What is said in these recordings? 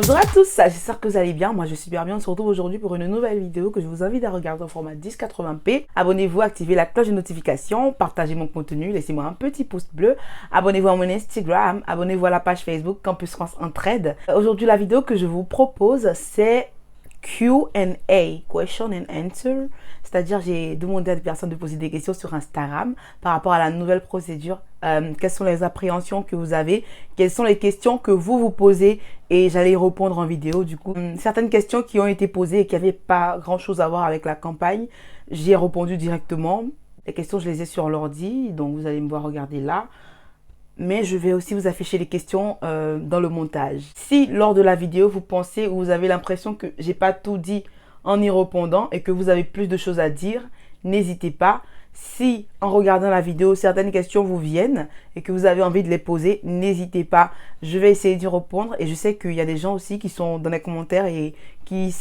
Bonjour à tous, j'espère que vous allez bien. Moi je suis super bien. On se retrouve aujourd'hui pour une nouvelle vidéo que je vous invite à regarder en format 1080p. Abonnez-vous, activez la cloche de notification, partagez mon contenu, laissez-moi un petit pouce bleu. Abonnez-vous à mon Instagram, abonnez-vous à la page Facebook Campus France Entraide. Aujourd'hui la vidéo que je vous propose c'est Q&A, question and answer, c'est-à-dire j'ai demandé à des personnes de poser des questions sur Instagram par rapport à la nouvelle procédure. Quelles sont les appréhensions que vous avez, quelles sont les questions que vous posez et j'allais y répondre en vidéo. Du coup, certaines questions qui ont été posées et qui n'avaient pas grand-chose à voir avec la campagne, j'y ai répondu directement. Les questions, je les ai sur l'ordi, donc vous allez me voir regarder là. Mais je vais aussi vous afficher les questions dans le montage. Si lors de la vidéo, vous pensez ou vous avez l'impression que j'ai pas tout dit en y répondant et que vous avez plus de choses à dire, n'hésitez pas. Si en regardant la vidéo, certaines questions vous viennent et que vous avez envie de les poser, n'hésitez pas. Je vais essayer d'y répondre et je sais qu'il y a des gens aussi qui sont dans les commentaires et qui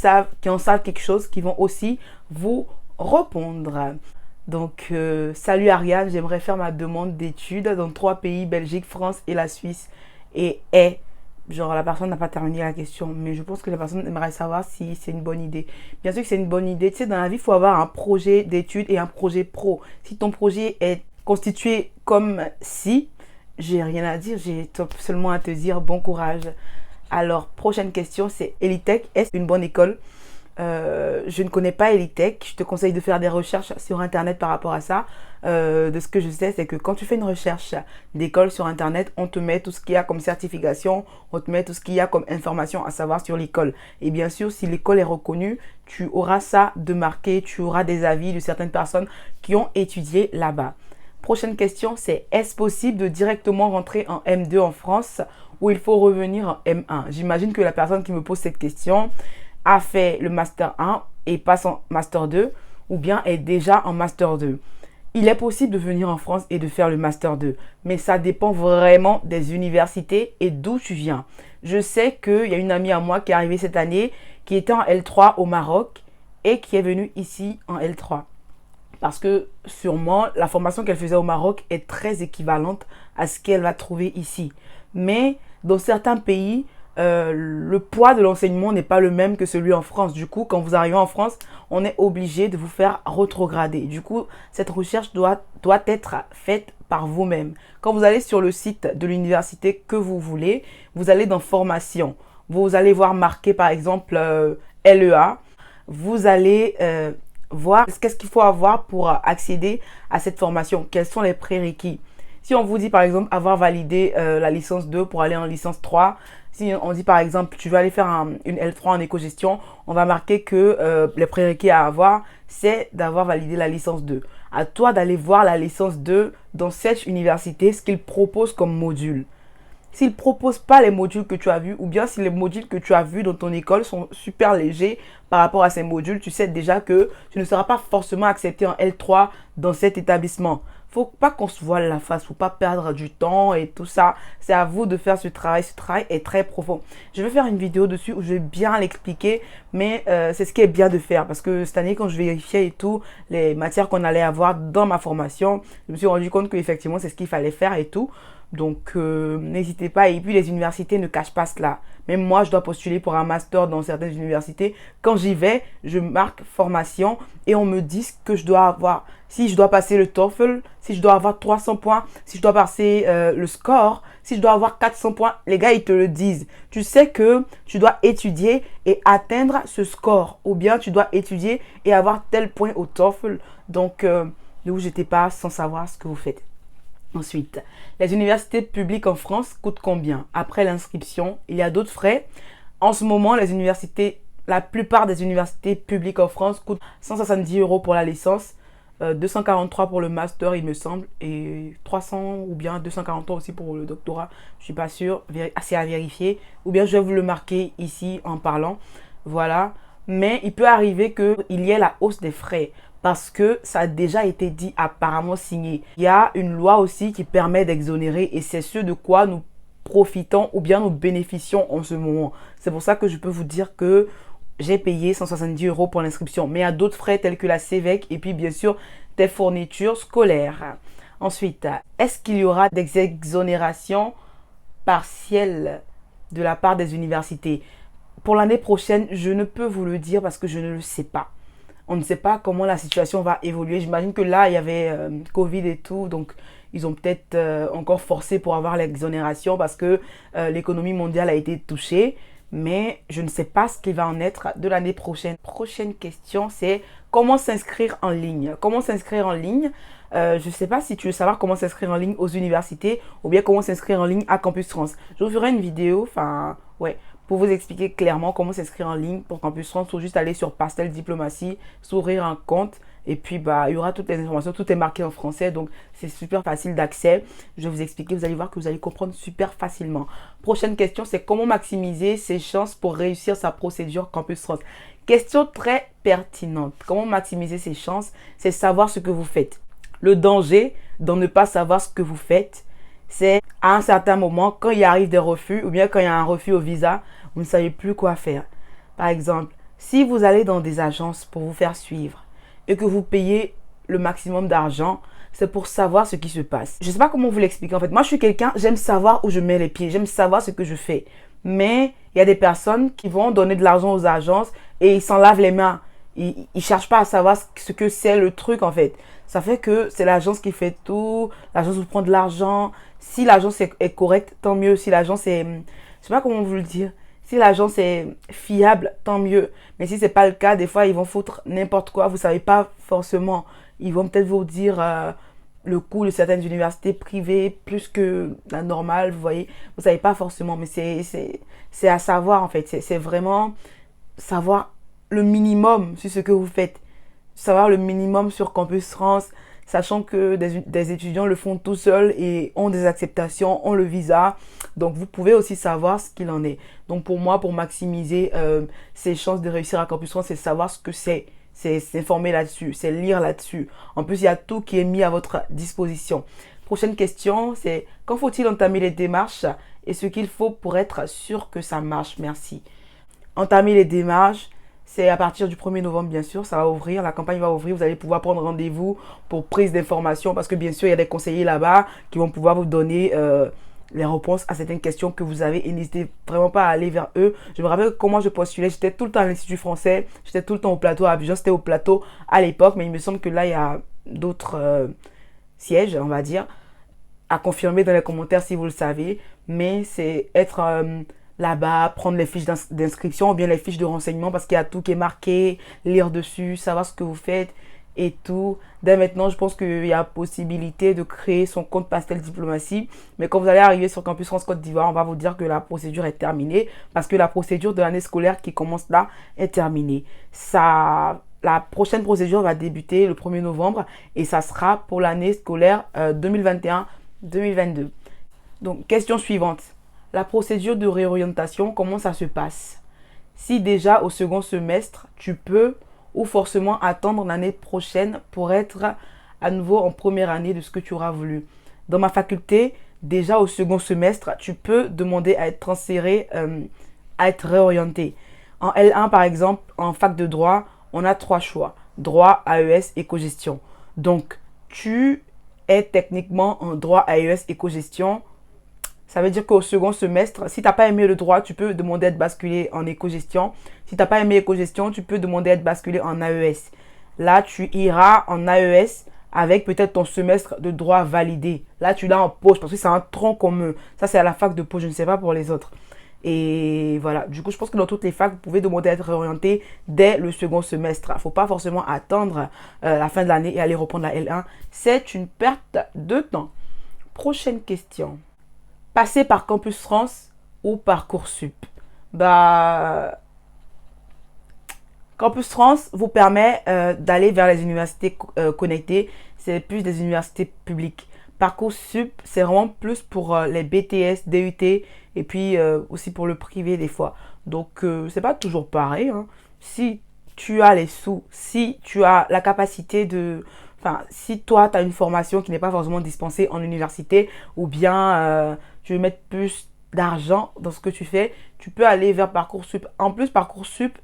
en savent quelque chose, qui vont aussi vous répondre. Donc, salut Ariane, j'aimerais faire ma demande d'études dans 3 pays, Belgique, France et la Suisse. Genre la personne n'a pas terminé la question, mais je pense que la personne aimerait savoir si c'est une bonne idée. Bien sûr que c'est une bonne idée. Tu sais, dans la vie, il faut avoir un projet d'études et un projet pro. Si ton projet est constitué comme si, j'ai rien à dire, j'ai seulement à te dire bon courage. Alors, prochaine question, c'est Elitech, est-ce une bonne école? Je ne connais pas Elitech, je te conseille de faire des recherches sur internet par rapport à ça. De ce que je sais, c'est que quand tu fais une recherche d'école sur internet, on te met tout ce qu'il y a comme certification, on te met tout ce qu'il y a comme information à savoir sur l'école. Et bien sûr, si l'école est reconnue, tu auras ça de marqué, tu auras des avis de certaines personnes qui ont étudié là-bas. Prochaine question, c'est est-ce possible de directement rentrer en M2 en France ou il faut revenir en M1? J'imagine que la personne qui me pose cette question a fait le Master 1 et passe en Master 2 ou bien est déjà en Master 2. Il est possible de venir en France et de faire le Master 2, mais ça dépend vraiment des universités et d'où tu viens. Je sais qu'il y a une amie à moi qui est arrivée cette année, qui était en L3 au Maroc et qui est venue ici en L3. Parce que sûrement, la formation qu'elle faisait au Maroc est très équivalente à ce qu'elle va trouver ici. Mais dans certains pays, le poids de l'enseignement n'est pas le même que celui en France. Du coup, quand vous arrivez en France, on est obligé de vous faire rétrograder. Du coup, cette recherche doit être faite par vous-même. Quand vous allez sur le site de l'université que vous voulez, vous allez dans formation. Vous allez voir marqué par exemple LEA. Vous allez voir qu'est-ce qu'il faut avoir pour accéder à cette formation. Quels sont les prérequis. Si on vous dit par exemple avoir validé la licence 2 pour aller en licence 3, si on dit par exemple tu veux aller faire une L3 en éco-gestion, on va marquer que les prérequis à avoir, c'est d'avoir validé la licence 2. À toi d'aller voir la licence 2 dans cette université, ce qu'ils proposent comme module. S'ils ne proposent pas les modules que tu as vus, ou bien si les modules que tu as vus dans ton école sont super légers par rapport à ces modules, tu sais déjà que tu ne seras pas forcément accepté en L3 dans cet établissement. Faut pas qu'on se voile la face, faut pas perdre du temps et tout ça. C'est à vous de faire ce travail. Ce travail est très profond. Je vais faire une vidéo dessus où je vais bien l'expliquer, mais c'est ce qui est bien de faire parce que cette année, quand je vérifiais et tout, les matières qu'on allait avoir dans ma formation, je me suis rendu compte qu'effectivement, c'est ce qu'il fallait faire et tout. Donc, n'hésitez pas. Et puis, les universités ne cachent pas cela. Même moi, je dois postuler pour un master dans certaines universités. Quand j'y vais, je marque formation et on me dit ce que je dois avoir. Si je dois passer le TOEFL, si je dois avoir 300 points, si je dois passer le score, si je dois avoir 400 points, les gars, ils te le disent. Tu sais que tu dois étudier et atteindre ce score. Ou bien, tu dois étudier et avoir tel point au TOEFL. Donc, ne vous jetez pas sans savoir ce que vous faites. Ensuite, les universités publiques en France coûtent combien? Après l'inscription, il y a d'autres frais. En ce moment, la plupart des universités publiques en France coûtent 170 € pour la licence, 243 pour le master, il me semble, et 300 ou bien 240 € aussi pour le doctorat. Je ne suis pas sûre, c'est à vérifier. Ou bien je vais vous le marquer ici en parlant. Voilà. Mais il peut arriver qu'il y ait la hausse des frais. Parce que ça a déjà été dit, apparemment signé. Il y a une loi aussi qui permet d'exonérer et c'est ce de quoi nous profitons ou bien nous bénéficions en ce moment. C'est pour ça que je peux vous dire que j'ai payé 170 € pour l'inscription. Mais il y a d'autres frais tels que la CEVEC et puis bien sûr des fournitures scolaires. Ensuite, est-ce qu'il y aura des exonérations partielles de la part des universités? pour l'année prochaine, je ne peux vous le dire parce que je ne le sais pas. On ne sait pas comment la situation va évoluer. J'imagine que là, il y avait Covid et tout, donc ils ont peut-être encore forcé pour avoir l'exonération parce que l'économie mondiale a été touchée. Mais je ne sais pas ce qui va en être de l'année prochaine. Prochaine question, c'est comment s'inscrire en ligne. Comment s'inscrire en ligne? Je ne sais pas si tu veux savoir comment s'inscrire en ligne aux universités ou bien comment s'inscrire en ligne à Campus France. Je vous ferai une vidéo, pour vous expliquer clairement comment s'inscrire en ligne pour Campus France. Il faut juste aller sur Pastel Diplomatie, s'ouvrir un compte et puis il y aura toutes les informations. Tout est marqué en français, donc c'est super facile d'accès. Je vais vous expliquer, vous allez voir que vous allez comprendre super facilement. Prochaine question, c'est comment maximiser ses chances pour réussir sa procédure Campus France. Question très pertinente. Comment maximiser ses chances? C'est savoir ce que vous faites. Le danger de ne pas savoir ce que vous faites, c'est à un certain moment, quand il arrive des refus ou bien quand il y a un refus au visa, vous ne savez plus quoi faire. Par exemple, si vous allez dans des agences pour vous faire suivre et que vous payez le maximum d'argent, c'est pour savoir ce qui se passe. Je ne sais pas comment vous l'expliquer en fait. Moi, je suis quelqu'un, j'aime savoir où je mets les pieds, j'aime savoir ce que je fais. Mais il y a des personnes qui vont donner de l'argent aux agences et ils s'en lavent les mains. Ils ne cherchent pas à savoir ce que c'est le truc en fait. Ça fait que c'est l'agence qui fait tout, l'agence vous prend de l'argent. Si l'agence est correcte, tant mieux. Si l'agence est, je sais pas comment vous le dire. Si l'agence est fiable, tant mieux. Mais si c'est pas le cas, des fois ils vont foutre n'importe quoi. Vous savez pas forcément. Ils vont peut-être vous dire le coût de certaines universités privées plus que la normale. Vous voyez, vous savez pas forcément. Mais c'est à savoir en fait. C'est vraiment savoir le minimum sur ce que vous faites. Savoir le minimum sur Campus France, sachant que des étudiants le font tout seuls et ont des acceptations, ont le visa. Donc, vous pouvez aussi savoir ce qu'il en est. Donc, pour moi, pour maximiser ses chances de réussir à Campus France, c'est savoir ce que c'est. C'est s'informer là-dessus, c'est lire là-dessus. En plus, il y a tout qui est mis à votre disposition. Prochaine question, c'est quand faut-il entamer les démarches et ce qu'il faut pour être sûr que ça marche? Merci. Entamer les démarches. C'est à partir du 1er novembre, bien sûr, ça va ouvrir, la campagne va ouvrir, vous allez pouvoir prendre rendez-vous pour prise d'informations parce que bien sûr, il y a des conseillers là-bas qui vont pouvoir vous donner les réponses à certaines questions que vous avez et n'hésitez vraiment pas à aller vers eux. Je me rappelle comment je postulais, j'étais tout le temps à l'Institut français, j'étais tout le temps au plateau à Abidjan, c'était au plateau à l'époque, mais il me semble que là, il y a d'autres sièges, on va dire, à confirmer dans les commentaires si vous le savez, mais c'est être là-bas, prendre les fiches d'inscription ou bien les fiches de renseignement parce qu'il y a tout qui est marqué, lire dessus, savoir ce que vous faites et tout. Dès maintenant, je pense qu'il y a possibilité de créer son compte Pastel Diplomatie. Mais quand vous allez arriver sur Campus France Côte d'Ivoire, on va vous dire que la procédure est terminée parce que la procédure de l'année scolaire qui commence là est terminée. La prochaine procédure va débuter le 1er novembre et ça sera pour l'année scolaire 2021-2022. Donc, question suivante. La procédure de réorientation, comment ça se passe? Si déjà au second semestre, tu peux ou forcément attendre l'année prochaine pour être à nouveau en première année de ce que tu auras voulu. Dans ma faculté, déjà au second semestre, tu peux demander à être transféré, à être réorienté. En L1, par exemple, en fac de droit, on a 3 choix. Droit, AES, éco-gestion. Donc, tu es techniquement en droit, AES, éco-gestion. Ça veut dire qu'au second semestre, si tu n'as pas aimé le droit, tu peux demander à être basculé en éco-gestion. Si tu n'as pas aimé éco-gestion, tu peux demander à être basculé en AES. Là, tu iras en AES avec peut-être ton semestre de droit validé. Là, tu l'as en poche parce que c'est un tronc commun. Ça, c'est à la fac de Pau, je ne sais pas pour les autres. Et voilà, du coup, je pense que dans toutes les facs, vous pouvez demander à être réorienté dès le second semestre. Il ne faut pas forcément attendre la fin de l'année et aller reprendre la L1. C'est une perte de temps. Prochaine question. Passer par Campus France ou Parcoursup? Campus France vous permet d'aller vers les universités connectées. C'est plus des universités publiques. Parcoursup, c'est vraiment plus pour les BTS, DUT et puis aussi pour le privé des fois. Donc, c'est pas toujours pareil. Hein. Si tu as les sous, si tu as la capacité de... Enfin, si toi, tu as une formation qui n'est pas forcément dispensée en université ou bien tu veux mettre plus d'argent dans ce que tu fais, tu peux aller vers Parcoursup. En plus, Parcoursup,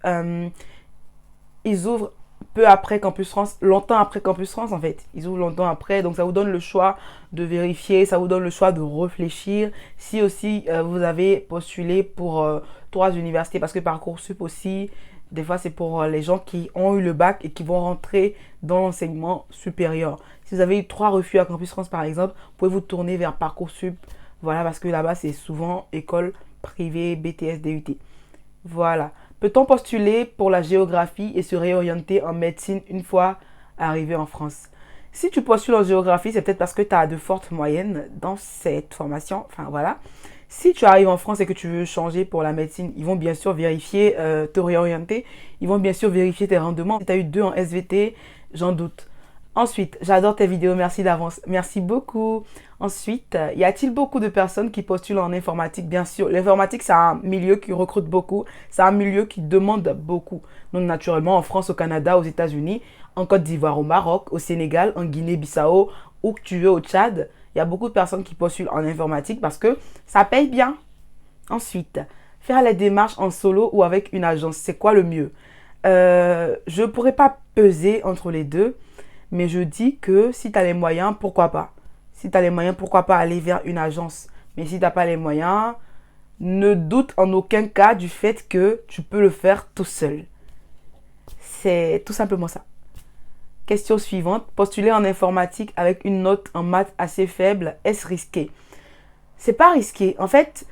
ils ouvrent peu après Campus France, longtemps après Campus France en fait. Ils ouvrent longtemps après, donc ça vous donne le choix de vérifier, ça vous donne le choix de réfléchir. Si aussi vous avez postulé pour 3 universités, parce que Parcoursup aussi, des fois c'est pour les gens qui ont eu le bac et qui vont rentrer dans l'enseignement supérieur. Si vous avez eu 3 refus à Campus France par exemple, vous pouvez vous tourner vers Parcoursup. Voilà, parce que là-bas c'est souvent école privée, BTS, DUT. Voilà. Peut-on postuler pour la géographie et se réorienter en médecine une fois arrivé en France? Si tu postules en géographie, c'est peut-être parce que tu as de fortes moyennes dans cette formation. Enfin, voilà. Si tu arrives en France et que tu veux changer pour la médecine, ils vont bien sûr vérifier, te réorienter. Ils vont bien sûr vérifier tes rendements. Si tu as eu 2 en SVT, j'en doute. Ensuite, j'adore tes vidéos, merci d'avance. Merci beaucoup. Ensuite, y a-t-il beaucoup de personnes qui postulent en informatique? Bien sûr, l'informatique, c'est un milieu qui recrute beaucoup. C'est un milieu qui demande beaucoup. Donc, naturellement, en France, au Canada, aux États-Unis, en Côte d'Ivoire, au Maroc, au Sénégal, en Guinée-Bissau, où que tu veux, au Tchad, il y a beaucoup de personnes qui postulent en informatique parce que ça paye bien. Ensuite, faire les démarches en solo ou avec une agence, c'est quoi le mieux? Je ne pourrais pas peser entre les deux. Mais je dis que si tu as les moyens, pourquoi pas? Si tu as les moyens, pourquoi pas aller vers une agence? Mais si tu n'as pas les moyens, ne doute en aucun cas du fait que tu peux le faire tout seul. C'est tout simplement ça. Question suivante. Postuler en informatique avec une note en maths assez faible, est-ce risqué? C'est pas risqué. En fait,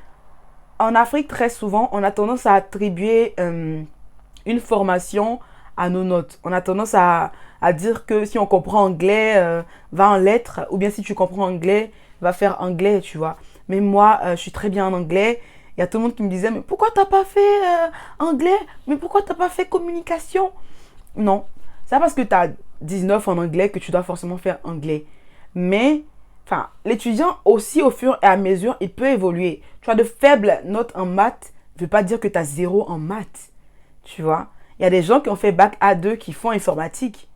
en Afrique, très souvent, on a tendance à attribuer une formation à nos notes. On a tendance à dire que si on comprend anglais, va en lettres, ou bien si tu comprends anglais, va faire anglais, tu vois. Mais moi, je suis très bien en anglais. Il y a tout le monde qui me disait, mais pourquoi t'as pas fait anglais? Mais pourquoi t'as pas fait communication? Non, c'est pas parce que tu as 19 en anglais que tu dois forcément faire anglais. Mais, enfin, l'étudiant aussi, au fur et à mesure, il peut évoluer. Tu as de faibles notes en maths, ne veut pas dire que tu as 0 en maths, tu vois. Il y a des gens qui ont fait bac A2 qui font informatique.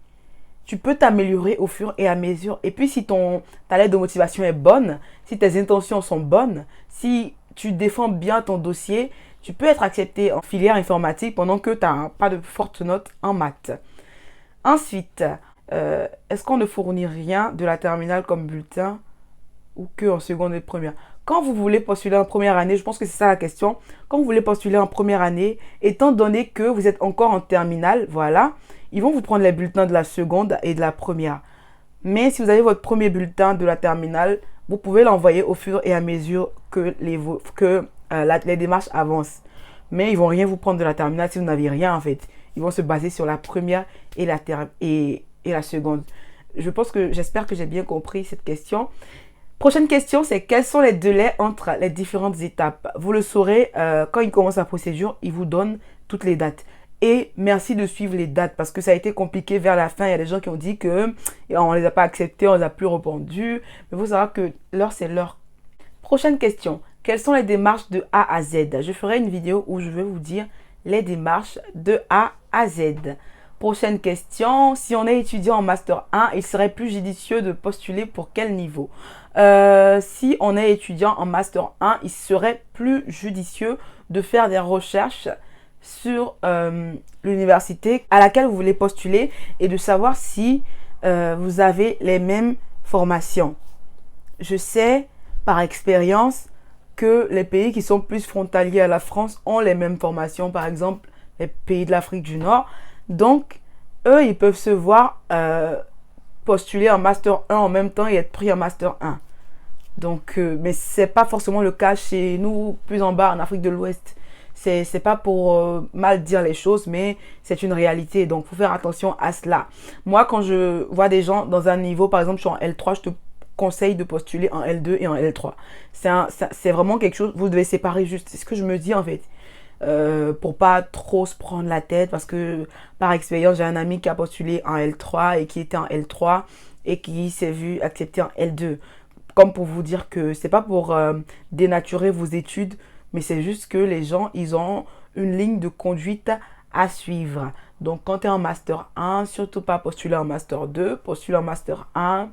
Tu peux t'améliorer au fur et à mesure. Et puis, si ta lettre de motivation est bonne, si tes intentions sont bonnes, si tu défends bien ton dossier, tu peux être accepté en filière informatique pendant que tu n'as pas de fortes notes en maths. Ensuite, est-ce qu'on ne fournit rien de la terminale comme bulletin ou que en seconde et première? Quand vous voulez postuler en première année, je pense que c'est ça la question. Quand vous voulez postuler en première année, étant donné que vous êtes encore en terminale, voilà, ils vont vous prendre les bulletins de la seconde et de la première. Mais si vous avez votre premier bulletin de la terminale, vous pouvez l'envoyer au fur et à mesure que les démarches avancent. Mais ils vont rien vous prendre de la terminale si vous n'avez rien en fait. Ils vont se baser sur la première et la seconde. J'espère que j'ai bien compris cette question. Prochaine question, c'est quels sont les délais entre les différentes étapes? Vous le saurez quand il commence la procédure, il vous donne toutes les dates. Et merci de suivre les dates parce que ça a été compliqué vers la fin. Il y a des gens qui ont dit que on les a pas acceptés, on les a plus répondus. Mais il faut savoir que l'heure, c'est l'heure. Prochaine question. Quelles sont les démarches de A à Z? Je ferai une vidéo où je vais vous dire les démarches de A à Z. Prochaine question. Si on est étudiant en Master 1, il serait plus judicieux de postuler pour quel niveau? Si on est étudiant en Master 1, il serait plus judicieux de faire des recherches sur l'université à laquelle vous voulez postuler et de savoir si vous avez les mêmes formations. Je sais par expérience que les pays qui sont plus frontaliers à la France ont les mêmes formations, par exemple les pays de l'Afrique du Nord. Donc, eux, ils peuvent se voir postuler en Master 1 en même temps et être pris en Master 1. Donc, mais ce n'est pas forcément le cas chez nous, plus en bas, en Afrique de l'Ouest. C'est pas pour mal dire les choses, mais c'est une réalité. Donc, il faut faire attention à cela. Moi, quand je vois des gens dans un niveau, par exemple, je suis en L3, je te conseille de postuler en L2 et en L3. C'est vraiment quelque chose, vous devez séparer juste. C'est ce que je me dis en fait. Pour pas trop se prendre la tête parce que par expérience j'ai un ami qui a postulé en L3 et qui était en L3 et qui s'est vu accepter en L2, comme pour vous dire que c'est pas pour dénaturer vos études, mais c'est juste que les gens ils ont une ligne de conduite à suivre. Donc quand tu es en Master 1, surtout pas postuler en Master 2, postuler en Master 1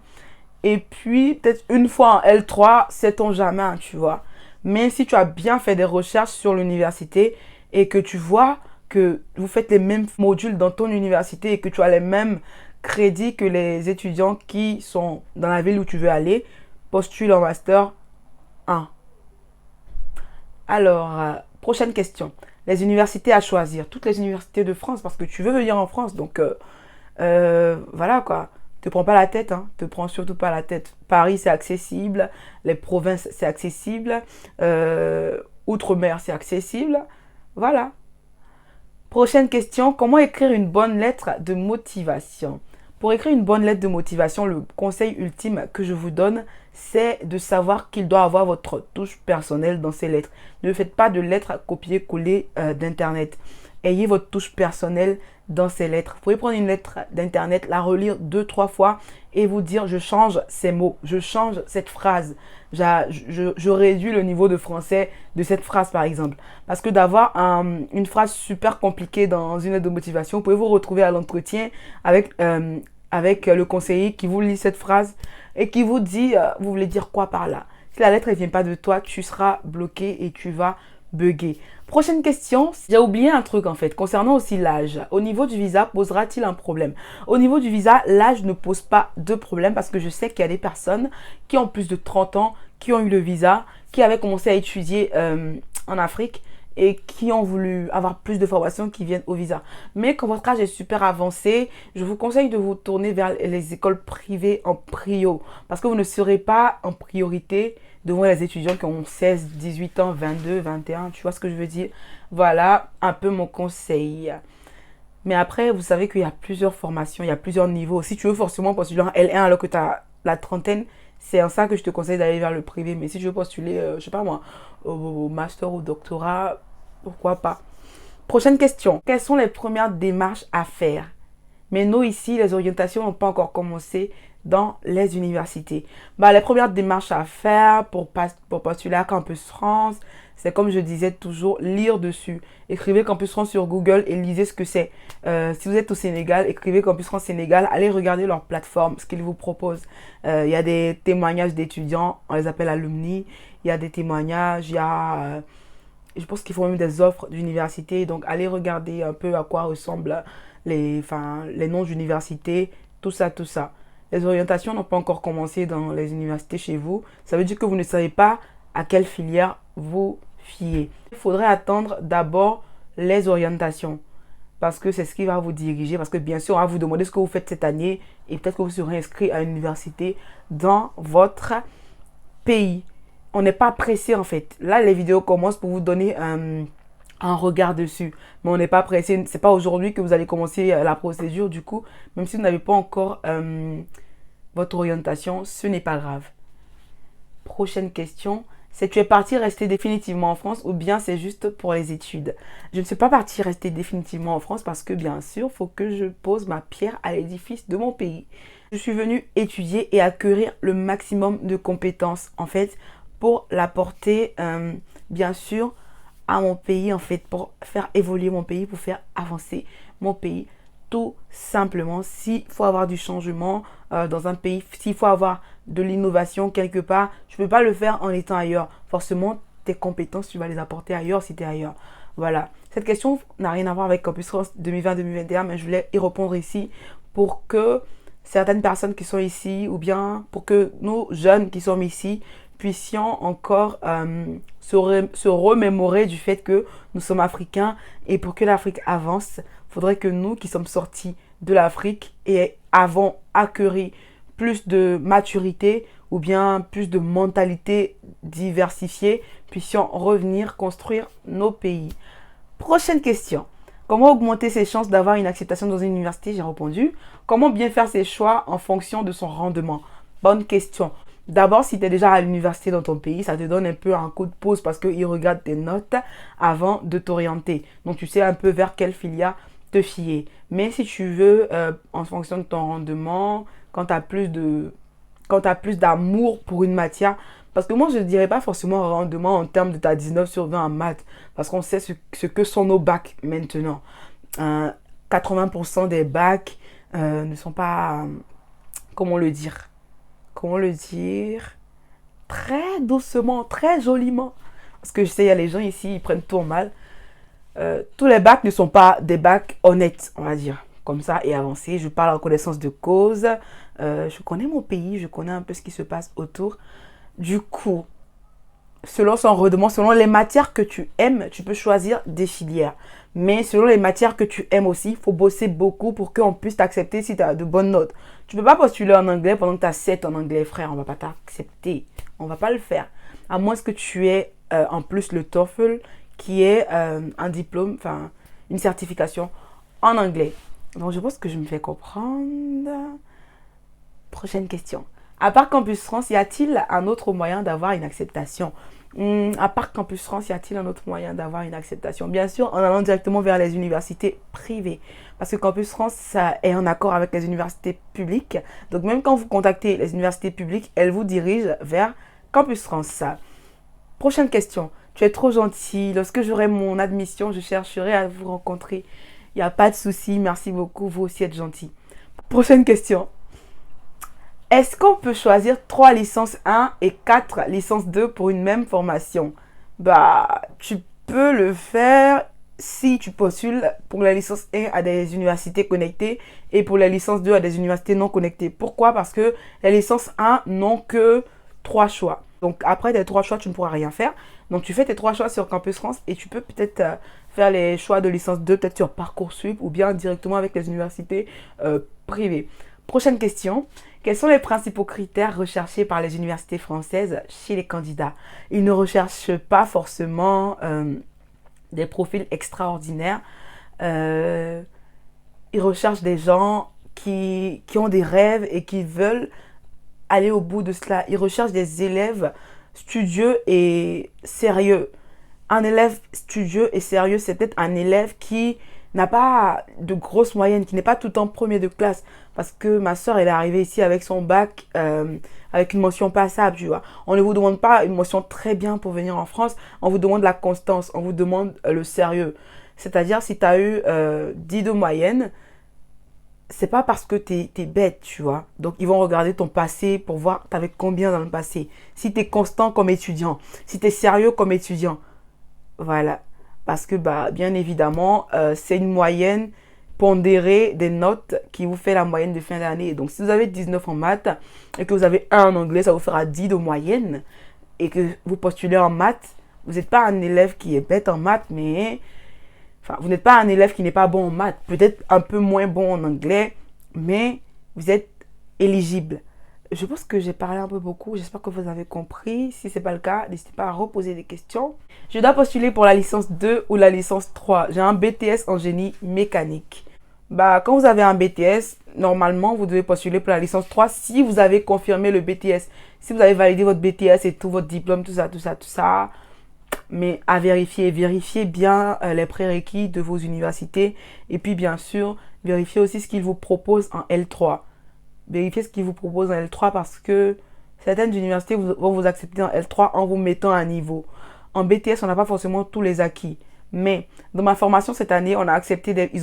et puis peut-être une fois en L3, sait-on jamais, tu vois. Mais si tu as bien fait des recherches sur l'université et que tu vois que vous faites les mêmes modules dans ton université et que tu as les mêmes crédits que les étudiants qui sont dans la ville où tu veux aller, postule en master 1. Alors, prochaine question. Les universités à choisir. Toutes les universités de France, parce que tu veux venir en France. Donc, voilà quoi. Te prends pas la tête, hein. Te prends surtout pas la tête. Paris, c'est accessible. Les provinces, c'est accessible. Outre-mer, c'est accessible. Voilà. Prochaine question. Comment écrire une bonne lettre de motivation? Pour écrire une bonne lettre de motivation, le conseil ultime que je vous donne, c'est de savoir qu'il doit avoir votre touche personnelle dans ces lettres. Ne faites pas de lettres à copier-coller d'Internet. Ayez votre touche personnelle dans ces lettres. Vous pouvez prendre une lettre d'Internet, la relire 2-3 fois et vous dire je change ces mots, je change cette phrase. Je réduis le niveau de français de cette phrase par exemple. Parce que d'avoir une phrase super compliquée dans une lettre de motivation, vous pouvez vous retrouver à l'entretien avec le conseiller qui vous lit cette phrase et qui vous dit vous voulez dire quoi par là. Si la lettre ne vient pas de toi, tu seras bloqué et tu vas bugger. Prochaine question, j'ai oublié un truc en fait, concernant aussi l'âge. Au niveau du visa, posera-t-il un problème? Au niveau du visa, l'âge ne pose pas de problème parce que je sais qu'il y a des personnes qui ont plus de 30 ans, qui ont eu le visa, qui avaient commencé à étudier en Afrique et qui ont voulu avoir plus de formations qui viennent au visa. Mais quand votre âge est super avancé, je vous conseille de vous tourner vers les écoles privées en prio parce que vous ne serez pas en priorité devant les étudiants qui ont 16, 18 ans, 22, 21, tu vois ce que je veux dire? Voilà un peu mon conseil. Mais après, vous savez qu'il y a plusieurs formations, il y a plusieurs niveaux. Si tu veux forcément postuler en L1 alors que tu as la trentaine, c'est en ça que je te conseille d'aller vers le privé. Mais si tu veux postuler, je sais pas moi, au master ou au doctorat, pourquoi pas? Prochaine question. Quelles sont les premières démarches à faire? Mais nous, ici, les orientations n'ont pas encore commencé dans les universités. Les premières démarches à faire pour postuler à Campus France, c'est comme je disais toujours, lire dessus. Écrivez Campus France sur Google et lisez ce que c'est. Si vous êtes au Sénégal, écrivez Campus France Sénégal, allez regarder leur plateforme, ce qu'ils vous proposent. Il y a des témoignages d'étudiants, on les appelle alumni. Il y a des témoignages, je pense qu'ils font même des offres d'université. Donc, allez regarder un peu à quoi ressemblent les noms d'universités, tout ça, tout ça. Les orientations n'ont pas encore commencé dans les universités chez vous. Ça veut dire que vous ne savez pas à quelle filière vous fier. Il faudrait attendre d'abord les orientations parce que c'est ce qui va vous diriger. Parce que bien sûr, on va vous demander ce que vous faites cette année et peut-être que vous serez inscrit à une université dans votre pays. On n'est pas pressé en fait. Là, les vidéos commencent pour vous donner un regard dessus. Mais on n'est pas pressé. C'est pas aujourd'hui que vous allez commencer la procédure. Du coup, même si vous n'avez pas encore votre orientation, ce n'est pas grave. Prochaine question. C'est tu es parti rester définitivement en France ou bien c'est juste pour les études? Je ne suis pas partie rester définitivement en France parce que bien sûr, il faut que je pose ma pierre à l'édifice de mon pays. Je suis venue étudier et acquérir le maximum de compétences en fait pour l'apporter bien sûr à mon pays en fait, pour faire évoluer mon pays, pour faire avancer mon pays. Tout simplement, s'il faut avoir du changement dans un pays, s'il faut avoir de l'innovation quelque part, tu ne peux pas le faire en étant ailleurs. Forcément, tes compétences, tu vas les apporter ailleurs si tu es ailleurs. Voilà. Cette question n'a rien à voir avec Campus France 2020-2021, mais je voulais y répondre ici pour que certaines personnes qui sont ici, ou bien pour que nos jeunes qui sont ici, puissions encore se remémorer du fait que nous sommes africains et pour que l'Afrique avance, il faudrait que nous qui sommes sortis de l'Afrique et avons acquis plus de maturité ou bien plus de mentalité diversifiée, puissions revenir construire nos pays. Prochaine question. Comment augmenter ses chances d'avoir une acceptation dans une université? J'ai répondu. Comment bien faire ses choix en fonction de son rendement? Bonne question. D'abord, si tu es déjà à l'université dans ton pays, ça te donne un peu un coup de pouce parce qu'ils regardent tes notes avant de t'orienter. Donc, tu sais un peu vers quelle filière te fier. Mais si tu veux, en fonction de ton rendement, quand tu as plus d'amour pour une matière, parce que moi, je ne dirais pas forcément rendement en termes de ta 19 sur 20 en maths, parce qu'on sait ce que sont nos bacs maintenant. 80% des bacs ne sont pas, comment le dire, très doucement, très joliment. Parce que je sais, il y a les gens ici, ils prennent tout en mal. tous les bacs ne sont pas des bacs honnêtes, on va dire, comme ça, et avancés. Je parle en connaissance de cause. Je connais mon pays, je connais un peu ce qui se passe autour. Du coup, selon son rendement, selon les matières que tu aimes, tu peux choisir des filières. Mais selon les matières que tu aimes aussi, il faut bosser beaucoup pour qu'on puisse t'accepter si tu as de bonnes notes. Tu ne peux pas postuler en anglais pendant que tu as 7 en anglais, frère. On ne va pas t'accepter. On ne va pas le faire. À moins que tu aies en plus le TOEFL, qui est un diplôme, enfin une certification en anglais. Donc je pense que je me fais comprendre. Prochaine question. À part Campus France, y a-t-il un autre moyen d'avoir une acceptation? À part Campus France, y a-t-il un autre moyen d'avoir une acceptation? Bien sûr, en allant directement vers les universités privées. Parce que Campus France, ça est en accord avec les universités publiques. Donc même quand vous contactez les universités publiques, elles vous dirigent vers Campus France. Prochaine question. Tu es trop gentil. Lorsque j'aurai mon admission, je chercherai à vous rencontrer. Il n'y a pas de souci. Merci beaucoup. Vous aussi êtes gentil. Prochaine question. Est-ce qu'on peut choisir 3 licences 1 et 4 licences 2 pour une même formation? Bah, tu peux le faire si tu postules pour la licence 1 à des universités connectées et pour la licence 2 à des universités non connectées. Pourquoi? Parce que les licences 1 n'ont que 3 choix. Donc après tes 3 choix, tu ne pourras rien faire. Donc tu fais tes 3 choix sur Campus France et tu peux peut-être faire les choix de licence 2 peut-être sur Parcoursup ou bien directement avec les universités privées. Prochaine question. Quels sont les principaux critères recherchés par les universités françaises chez les candidats? Ils ne recherchent pas forcément des profils extraordinaires. Ils recherchent des gens qui ont des rêves et qui veulent aller au bout de cela. Ils recherchent des élèves studieux et sérieux. Un élève studieux et sérieux, c'est peut-être un élève qui n'a pas de grosse moyenne, qui n'est pas tout le temps premier de classe. Parce que ma soeur, elle est arrivée ici avec son bac, avec une mention passable, tu vois. On ne vous demande pas une mention très bien pour venir en France. On vous demande la constance, on vous demande le sérieux. C'est-à-dire, si tu as eu 10 de moyenne, c'est pas parce que tu es bête, tu vois. Donc, ils vont regarder ton passé pour voir tu avais combien dans le passé. Si tu es constant comme étudiant, si tu es sérieux comme étudiant. Voilà. Parce que, bah, bien évidemment, c'est une moyenne pondérée des notes qui vous fait la moyenne de fin d'année. Donc, si vous avez 19 en maths et que vous avez 1 en anglais, ça vous fera 10 de moyenne. Et que vous postulez en maths, vous n'êtes pas un élève qui est bête en maths, mais... Enfin, vous n'êtes pas un élève qui n'est pas bon en maths. Peut-être un peu moins bon en anglais, mais vous êtes éligible. Je pense que j'ai parlé un peu beaucoup. J'espère que vous avez compris. Si ce n'est pas le cas, n'hésitez pas à reposer des questions. Je dois postuler pour la licence 2 ou la licence 3. J'ai un BTS en génie mécanique. Bah, quand vous avez un BTS, normalement, vous devez postuler pour la licence 3 si vous avez confirmé le BTS. Si vous avez validé votre BTS et tout, votre diplôme, tout ça. Mais à vérifier bien les prérequis de vos universités. Et puis, bien sûr, vérifiez aussi ce qu'ils vous proposent en L3. Vérifiez ce qu'ils vous proposent en L3 parce que certaines universités vont vous accepter en L3 en vous mettant à un niveau. En BTS, on n'a pas forcément tous les acquis. Mais dans ma formation cette année, ils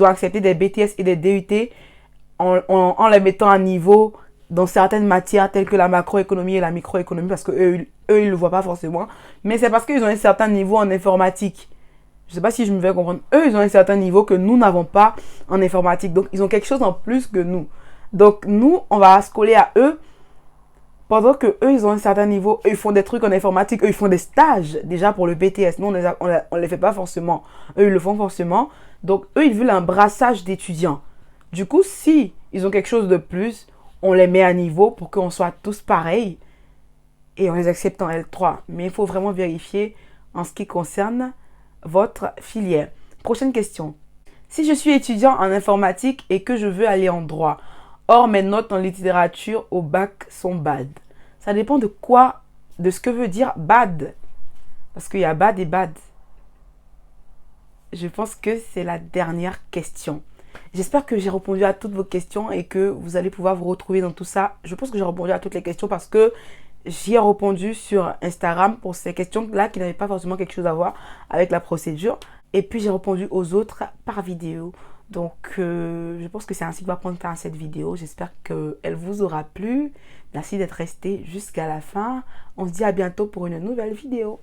ont accepté des BTS et des DUT en les mettant à niveau dans certaines matières telles que la macroéconomie et la microéconomie parce qu'eux, ils ne le voient pas forcément. Mais c'est parce qu'ils ont un certain niveau en informatique. Je ne sais pas si je me fais comprendre. Eux, ils ont un certain niveau que nous n'avons pas en informatique. Donc, ils ont quelque chose en plus que nous. Donc, nous, on va se coller à eux pendant que eux, ils ont un certain niveau. Eux, ils font des trucs en informatique. Eux, ils font des stages déjà pour le BTS. Nous, on les fait pas forcément. Eux, ils le font forcément. Donc, eux, ils veulent un brassage d'étudiants. Du coup, si ils ont quelque chose de plus, on les met à niveau pour qu'on soit tous pareils et on les accepte en L3. Mais il faut vraiment vérifier en ce qui concerne votre filière. Prochaine question. Si je suis étudiant en informatique et que je veux aller en droit, or mes notes en littérature au bac sont bad. Ça dépend de quoi, de ce que veut dire bad. Parce qu'il y a bad et bad. Je pense que c'est la dernière question. J'espère que j'ai répondu à toutes vos questions et que vous allez pouvoir vous retrouver dans tout ça. Je pense que j'ai répondu à toutes les questions parce que j'y ai répondu sur Instagram pour ces questions-là qui n'avaient pas forcément quelque chose à voir avec la procédure. Et puis j'ai répondu aux autres par vidéo. Donc je pense que c'est ainsi que va prendre fin cette vidéo. J'espère qu'elle vous aura plu. Merci d'être resté jusqu'à la fin. On se dit à bientôt pour une nouvelle vidéo.